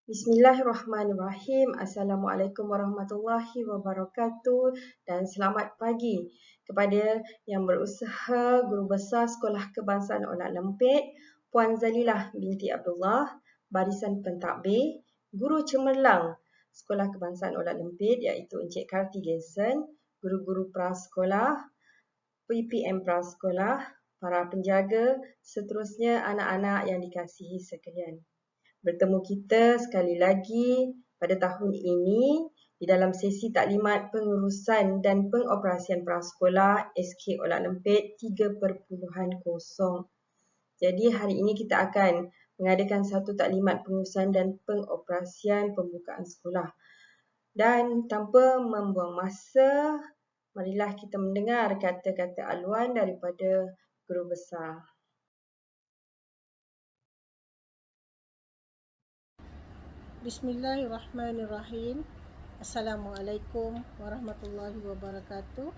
Bismillahirrahmanirrahim. Assalamualaikum warahmatullahi wabarakatuh dan selamat pagi kepada yang berusaha Guru Besar Sekolah Kebangsaan Onak Lempit, Puan Zalilah binti Abdullah, Barisan Pentadbir, Guru Cemerlang Sekolah Kebangsaan Onak Lempit iaitu Encik Karti Gensen, guru-guru prasekolah, PPM prasekolah, para penjaga, seterusnya anak-anak yang dikasihi sekalian. Bertemu kita sekali lagi pada tahun ini di dalam sesi taklimat pengurusan dan pengoperasian prasekolah SK Onak Lempit 3.0. Jadi hari ini kita akan mengadakan satu taklimat pengurusan dan pengoperasian pembukaan sekolah. Dan tanpa membuang masa, marilah kita mendengar kata-kata aluan daripada Guru Besar. Bismillahirrahmanirrahim. Assalamualaikum warahmatullahi wabarakatuh.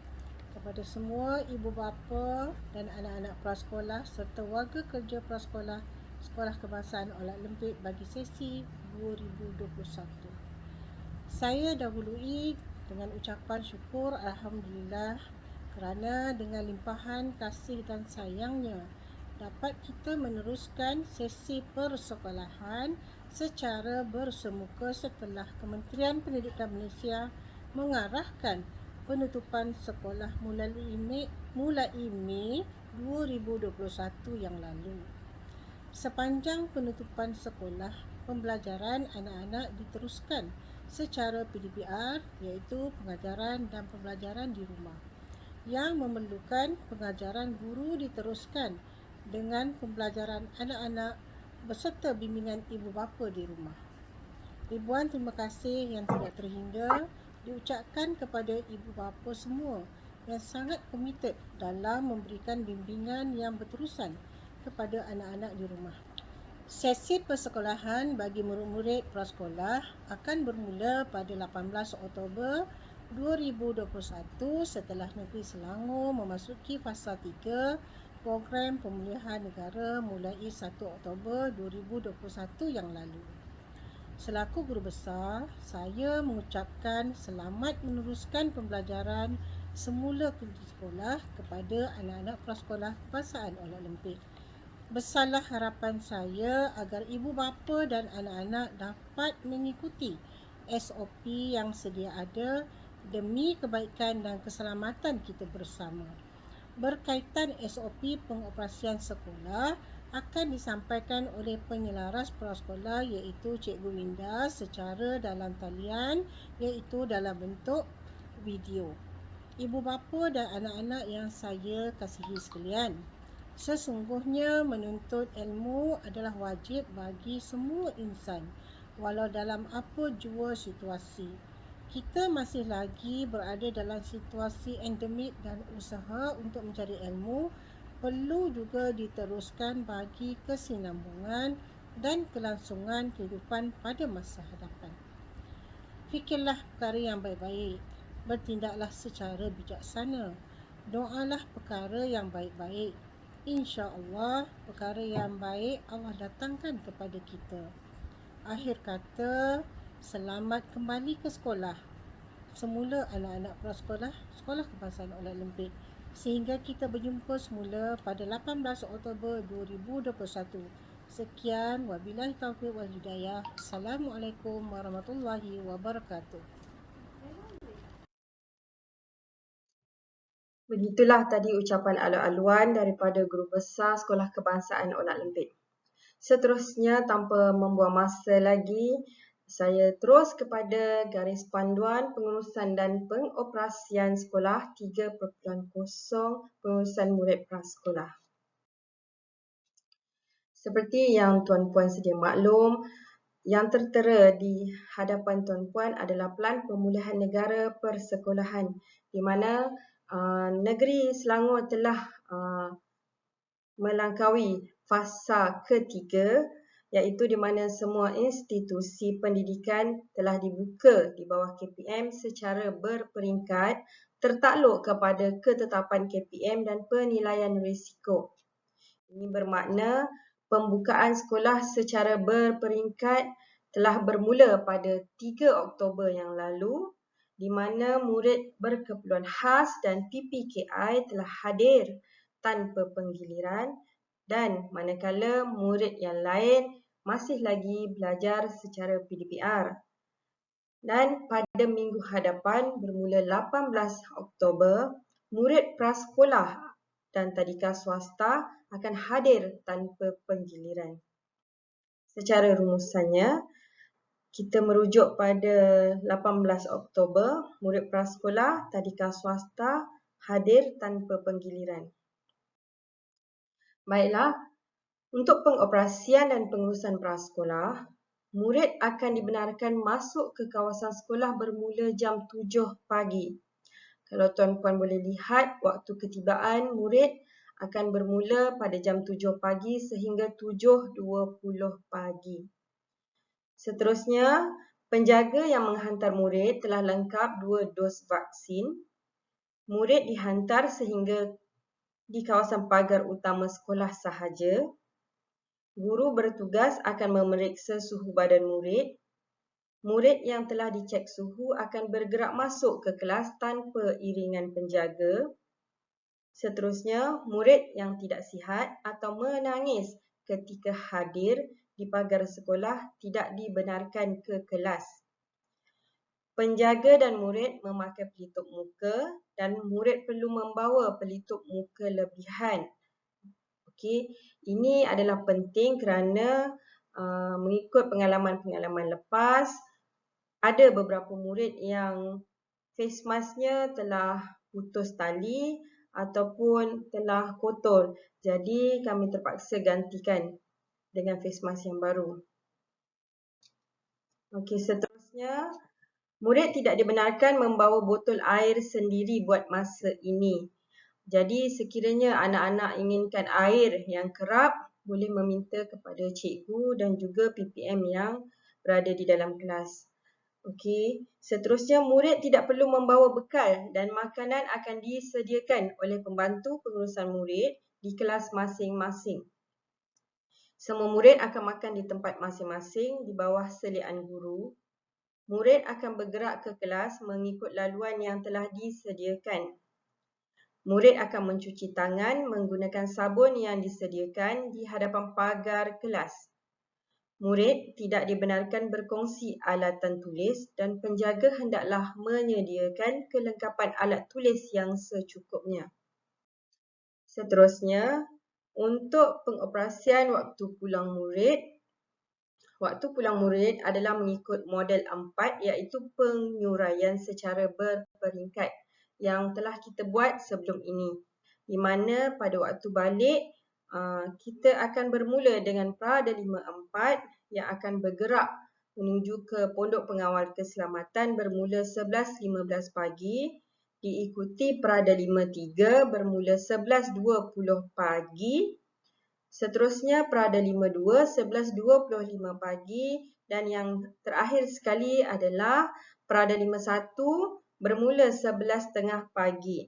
Kepada semua ibu bapa dan anak-anak prasekolah serta warga kerja prasekolah Sekolah Kebangsaan Onak Lempit bagi sesi 2021. Saya dahului dengan ucapan syukur Alhamdulillah kerana dengan limpahan kasih dan sayangnya dapat kita meneruskan sesi persekolahan secara bersemuka setelah Kementerian Pendidikan Malaysia mengarahkan penutupan sekolah mulai Mei 2021 yang lalu. Sepanjang penutupan sekolah, pembelajaran anak-anak diteruskan secara PDPR iaitu pengajaran dan pembelajaran di rumah. Yang memerlukan pengajaran guru diteruskan dengan pembelajaran anak-anak beserta bimbingan ibu bapa di rumah. Ribuan terima kasih yang tidak terhingga diucapkan kepada ibu bapa semua yang sangat komited dalam memberikan bimbingan yang berterusan kepada anak-anak di rumah. Sesi persekolahan bagi murid-murid prasekolah akan bermula pada 18 Oktober 2021 setelah Negeri Selangor memasuki fasa 3 program pemulihan negara mulai 1 Oktober 2021 yang lalu. Selaku Guru Besar, saya mengucapkan selamat meneruskan pembelajaran semula di sekolah kepada anak-anak prasekolah Kebangsaan Onak Lempit. Besarlah harapan saya agar ibu bapa dan anak-anak dapat mengikuti SOP yang sedia ada demi kebaikan dan keselamatan kita bersama. Berkaitan SOP pengoperasian sekolah akan disampaikan oleh penyelaras prasekolah iaitu Cikgu Winda secara dalam talian iaitu dalam bentuk video. Ibu bapa dan anak-anak yang saya kasihi sekalian, sesungguhnya menuntut ilmu adalah wajib bagi semua insan walau dalam apa jua situasi. Kita masih lagi berada dalam situasi endemik dan usaha untuk mencari ilmu perlu juga diteruskan bagi kesinambungan dan kelangsungan kehidupan pada masa hadapan. Fikirlah perkara yang baik-baik, bertindaklah secara bijaksana, doalah perkara yang baik-baik. InsyaAllah perkara yang baik Allah datangkan kepada kita. Akhir kata, selamat kembali ke sekolah. Semula anak-anak prasekolah Sekolah Kebangsaan Onak Lempit sehingga kita berjumpa semula pada 18 Oktober 2021. Sekian, wabillahi taufiq wal hidayah. Assalamualaikum warahmatullahi wabarakatuh. Begitulah tadi ucapan alu-aluan daripada Guru Besar Sekolah Kebangsaan Onak Lempit. Seterusnya, tanpa membuang masa lagi, saya terus kepada garis panduan pengurusan dan pengoperasian sekolah 3.0 pengurusan murid prasekolah. Seperti yang tuan-puan sedia maklum, yang tertera di hadapan tuan-puan adalah Pelan Pemulihan Negara Persekolahan di mana negeri Selangor telah melangkaui fasa ketiga iaitu di mana semua institusi pendidikan telah dibuka di bawah KPM secara berperingkat tertakluk kepada ketetapan KPM dan penilaian risiko. Ini bermakna pembukaan sekolah secara berperingkat telah bermula pada 3 Oktober yang lalu, di mana murid berkeperluan khas dan PPKI telah hadir tanpa penggiliran, dan manakala murid yang lain masih lagi belajar secara PDPR. Dan pada minggu hadapan bermula 18 Oktober, murid prasekolah dan tadika swasta akan hadir tanpa penggiliran. Secara rumusannya, kita merujuk pada 18 Oktober, murid prasekolah, tadika swasta hadir tanpa penggiliran. Baiklah, untuk pengoperasian dan pengurusan prasekolah, murid akan dibenarkan masuk ke kawasan sekolah bermula jam 7 pagi. Kalau tuan-puan boleh lihat, waktu ketibaan murid akan bermula pada jam 7 pagi sehingga 7.20 pagi. Seterusnya, penjaga yang menghantar murid telah lengkap 2 dos vaksin. Murid dihantar sehingga di kawasan pagar utama sekolah sahaja. Guru bertugas akan memeriksa suhu badan murid. Murid yang telah dicek suhu akan bergerak masuk ke kelas tanpa iringan penjaga. Seterusnya, murid yang tidak sihat atau menangis ketika hadir di pagar sekolah tidak dibenarkan ke kelas. Penjaga dan murid memakai pelitup muka dan murid perlu membawa pelitup muka lebihan. Okey, ini adalah penting kerana mengikut pengalaman-pengalaman lepas, ada beberapa murid yang face masknya telah putus tali ataupun telah kotor. Jadi kami terpaksa gantikan dengan face mask yang baru. Okey, seterusnya, murid tidak dibenarkan membawa botol air sendiri buat masa ini. Jadi sekiranya anak-anak inginkan air yang kerap, boleh meminta kepada cikgu dan juga PPM yang berada di dalam kelas. Okey, seterusnya murid tidak perlu membawa bekal dan makanan akan disediakan oleh pembantu pengurusan murid di kelas masing-masing. Semua murid akan makan di tempat masing-masing di bawah seliaan guru. Murid akan bergerak ke kelas mengikut laluan yang telah disediakan. Murid akan mencuci tangan menggunakan sabun yang disediakan di hadapan pagar kelas. Murid tidak dibenarkan berkongsi alatan tulis dan penjaga hendaklah menyediakan kelengkapan alat tulis yang secukupnya. Seterusnya, untuk pengoperasian waktu pulang murid adalah mengikut model 4 iaitu penguraian secara berperingkat yang telah kita buat sebelum ini. Di mana pada waktu balik, kita akan bermula dengan Prada 54 yang akan bergerak menuju ke Pondok Pengawal Keselamatan bermula 11.15 pagi, diikuti Prada 53 bermula 11.20 pagi, seterusnya Prada 52 11.25 pagi dan yang terakhir sekali adalah Prada 51 bermula 11.30 pagi.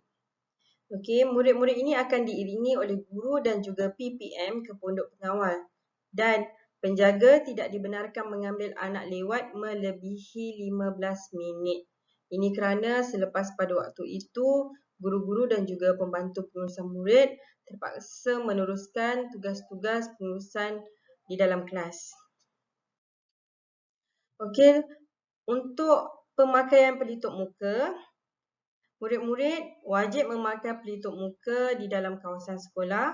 Okey, murid-murid ini akan diiringi oleh guru dan juga PPM ke pondok pengawal. Dan penjaga tidak dibenarkan mengambil anak lewat melebihi 15 minit. Ini kerana selepas pada waktu itu, guru-guru dan juga pembantu pengurusan murid terpaksa meneruskan tugas-tugas pengurusan di dalam kelas. Okey, untuk pemakaian pelitup muka, murid-murid wajib memakai pelitup muka di dalam kawasan sekolah.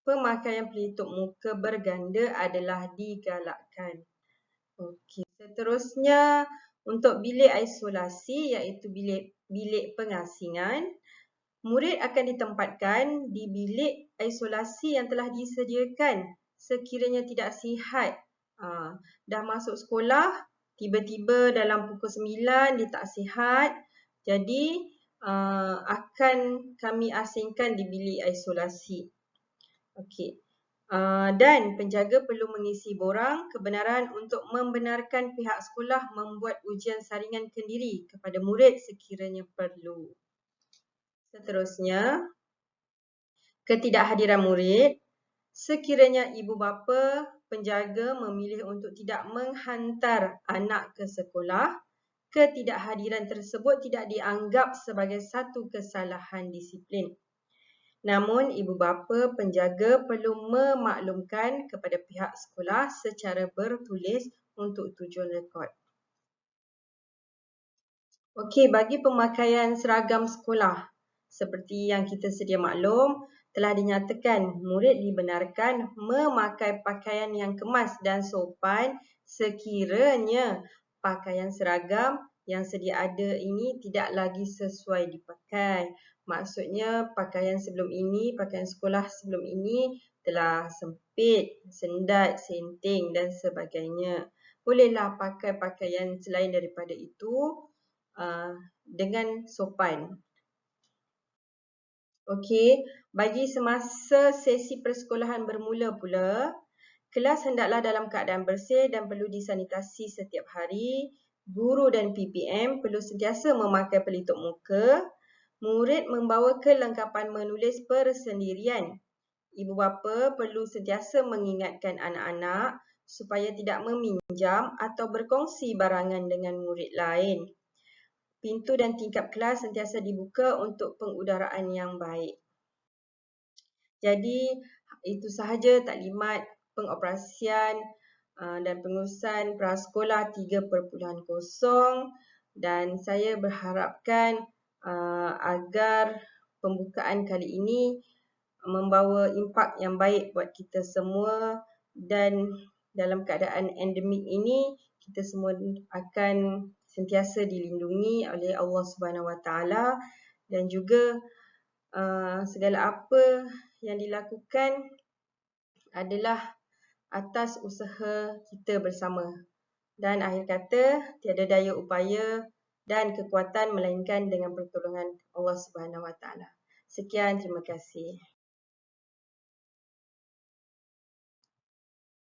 Pemakaian pelitup muka berganda adalah digalakkan. Okey, seterusnya untuk bilik isolasi iaitu bilik pengasingan, murid akan ditempatkan di bilik isolasi yang telah disediakan sekiranya tidak sihat. Dah masuk sekolah, tiba-tiba dalam pukul 9 dia tak sihat, jadi akan kami asingkan di bilik isolasi. Okey. Dan penjaga perlu mengisi borang kebenaran untuk membenarkan pihak sekolah membuat ujian saringan kendiri kepada murid sekiranya perlu. Seterusnya, ketidakhadiran murid. Sekiranya ibu bapa penjaga memilih untuk tidak menghantar anak ke sekolah, ketidakhadiran tersebut tidak dianggap sebagai satu kesalahan disiplin. Namun, ibu bapa penjaga perlu memaklumkan kepada pihak sekolah secara bertulis untuk tujuan rekod. Okey, bagi pemakaian seragam sekolah, seperti yang kita sedia maklum, telah dinyatakan murid dibenarkan memakai pakaian yang kemas dan sopan sekiranya pakaian seragam yang sedia ada ini tidak lagi sesuai dipakai. Maksudnya pakaian sekolah sebelum ini telah sempit, sendat, senting dan sebagainya. Bolehlah pakai pakaian selain daripada itu dengan sopan. Okey, bagi semasa sesi persekolahan bermula pula, kelas hendaklah dalam keadaan bersih dan perlu disanitasi setiap hari. Guru dan PPM perlu sentiasa memakai pelitup muka. Murid membawa kelengkapan menulis persendirian. Ibu bapa perlu sentiasa mengingatkan anak-anak supaya tidak meminjam atau berkongsi barangan dengan murid lain. Pintu dan tingkap kelas sentiasa dibuka untuk pengudaraan yang baik. Jadi, itu sahaja taklimat pengoperasian dan pengurusan prasekolah 3.0 dan saya berharapkan agar pembukaan kali ini membawa impak yang baik buat kita semua dan dalam keadaan endemik ini kita semua akan sentiasa dilindungi oleh Allah Subhanahu Wa Taala dan juga segala apa yang dilakukan adalah atas usaha kita bersama. Dan akhir kata, tiada daya upaya dan kekuatan melainkan dengan pertolongan Allah Subhanahu Wa Taala. Sekian, terima kasih.